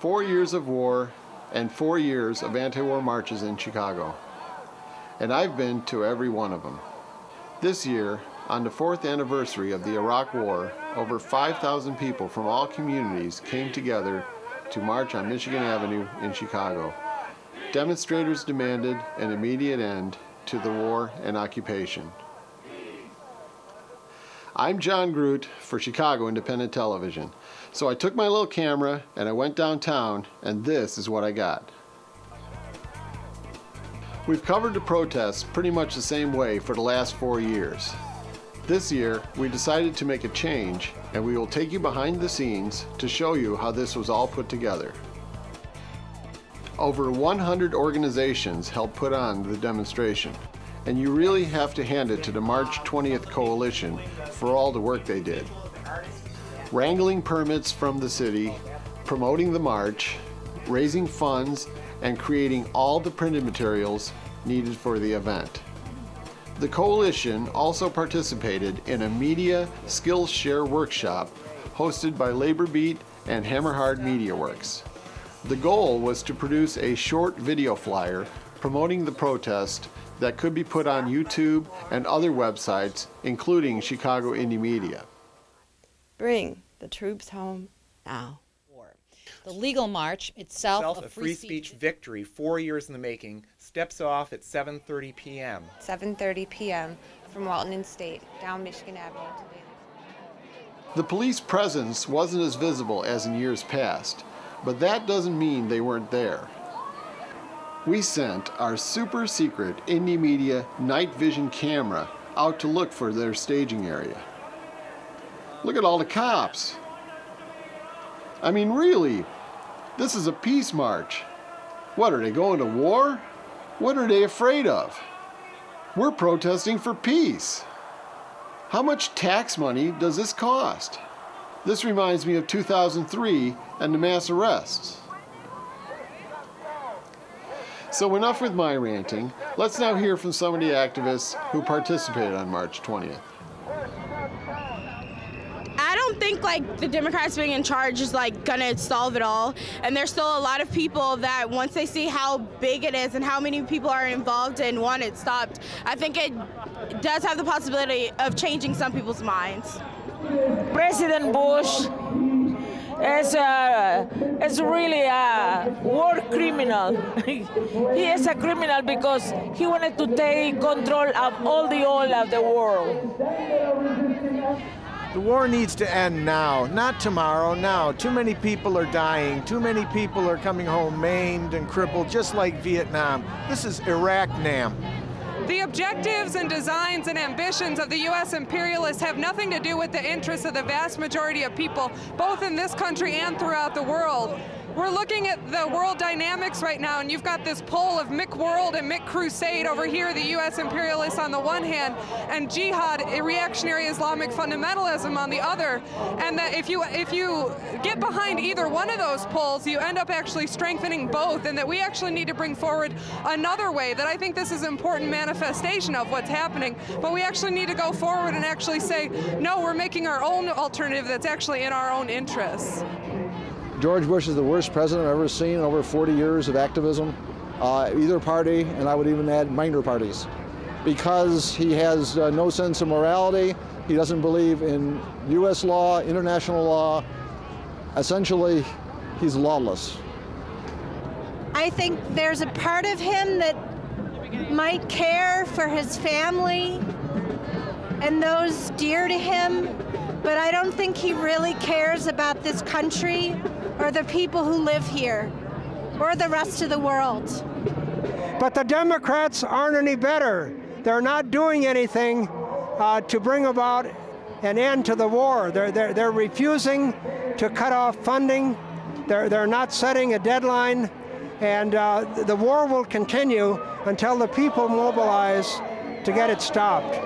4 years of war and 4 years of anti-war marches in Chicago. And I've been to every one of them. This year, on the 4th anniversary of the Iraq War, over 5,000 people from all communities came together to march on Michigan Avenue in Chicago. Demonstrators demanded an immediate end to the war and occupation. I'm John Groot for Chicago Independent Television. So I took my little camera and I went downtown, and this is what I got. We've covered the protests pretty much the same way for the last 4 years. This year, we decided to make a change, and we will take you behind the scenes to show you how this was all put together. Over 100 organizations helped put on the demonstration, and you really have to hand it to the March 20th Coalition for all the work they did. Wrangling permits from the city, promoting the march, raising funds, and creating all the printed materials needed for the event. The Coalition also participated in a media skills share workshop hosted by Labor Beat and Hammerhard Media Works. The goal was to produce a short video flyer promoting the protest that could be put on YouTube and other websites, including Chicago Indymedia. Bring the troops home now. The legal march itself, a free speech victory, 4 years in the making, steps off at 7:30 p.m. 7:30 p.m. from Walton and State, down Michigan Avenue today. The police presence wasn't as visible as in years past, but that doesn't mean they weren't there. We sent our super secret Indymedia night vision camera out to look for their staging area. Look at all the cops. I mean, really, this is a peace march. What, are they going to war? What are they afraid of? We're protesting for peace. How much tax money does this cost? This reminds me of 2003 and the mass arrests. So enough with my ranting. Let's now hear from some of the activists who participated on March 20th. I don't think the Democrats being in charge is gonna solve it all, and there's still a lot of people that once they see how big it is and how many people are involved and want it stopped, I think it does have the possibility of changing some people's minds. President Bush is really a war criminal. He is a criminal because he wanted to take control of all the oil of the world. The war needs to end now, not tomorrow, now. Too many people are dying. Too many people are coming home maimed and crippled, just like Vietnam. This is Iraq-nam. The objectives and designs and ambitions of the U.S. imperialists have nothing to do with the interests of the vast majority of people, both in this country and throughout the world. We're looking at the world dynamics right now, and you've got this pole of Mick World and Mick Crusade over here, the U.S. imperialists on the one hand, and jihad, reactionary Islamic fundamentalism on the other. And that if you get behind either one of those poles, you end up actually strengthening both, and that we actually need to bring forward another way, that I think this is an important manifestation of what's happening, but we actually need to go forward and actually say, no, we're making our own alternative that's actually in our own interests. George Bush is the worst president I've ever seen in over 40 years of activism, either party, and I would even add minor parties, because he has no sense of morality. He doesn't believe in U.S. law, international law. Essentially, he's lawless. I think there's a part of him that might care for his family and those dear to him, but I don't think he really cares about this country or the people who live here or the rest of the world. But the Democrats aren't any better. They're not doing anything to bring about an end to the war. They're refusing to cut off funding. They're not setting a deadline, and the war will continue until the people mobilize to get it stopped.